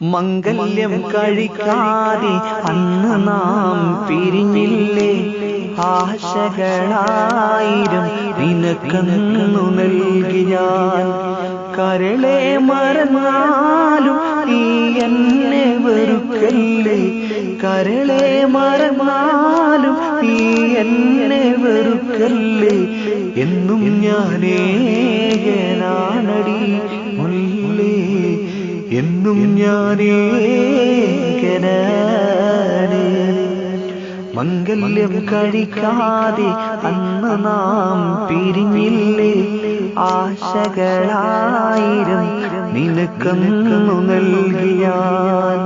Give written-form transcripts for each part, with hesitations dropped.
മംഗല്യം കഴിക്കാതെ അന്ന് നാം പിരിഞ്ഞില്ലേ, ആശകളായിരം നിനക്കന്നു നൽകി ഞാൻ. കരളെ മറന്നാലും നീ എന്നെ വെറുക്കല്ലേ, കരളെ മറന്നാലും നീ എന്നെ വെറുക്കല്ലേ. എന്നും ഞാനേകനാണടി മുല്ലേ, എന്നും ഞാനേകനാണ്. മംഗല്യം കഴിക്കാതെ അന്ന് നാം പിരിഞ്ഞില്ലേ, ആശകളായിരം നിനക്കന്നു നൽകി ഞാൻ.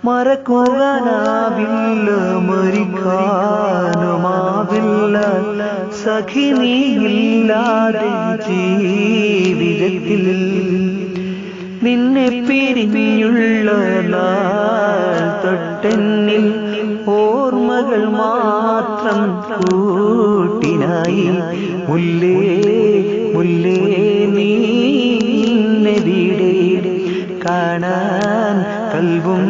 മറക്കുവാനാവില്ല, മരിക്കാനുമാവില്ല, സഖി നീയില്ലാതെ ജീവിതത്തിൽ. നിന്നെ പിരിഞ്ഞുള്ള നാൾ തൊട്ടെന്നിൽ ഓർമ്മകൾ മാത്രം കൂട്ടിനായി. മുല്ലേ മുല്ലേ നീന്നെവിടെ കാണാൻ കൽവും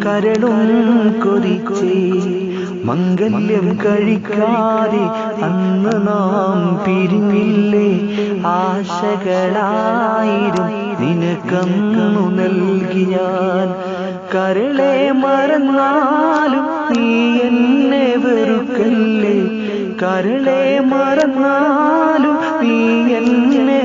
കരളും കൊതിച്ചേ. മംഗല്യം കഴിക്കാതെ അന്ന് നാം പിരിഞ്ഞില്ലേ, ആശകളായിരം നിനക്കന്നു നൽകി ഞാൻ. കരളെ മറന്നാലും നീ എന്നെ വെറുക്കല്ലേ, കരളെ മറന്നാലും നീ എന്നെ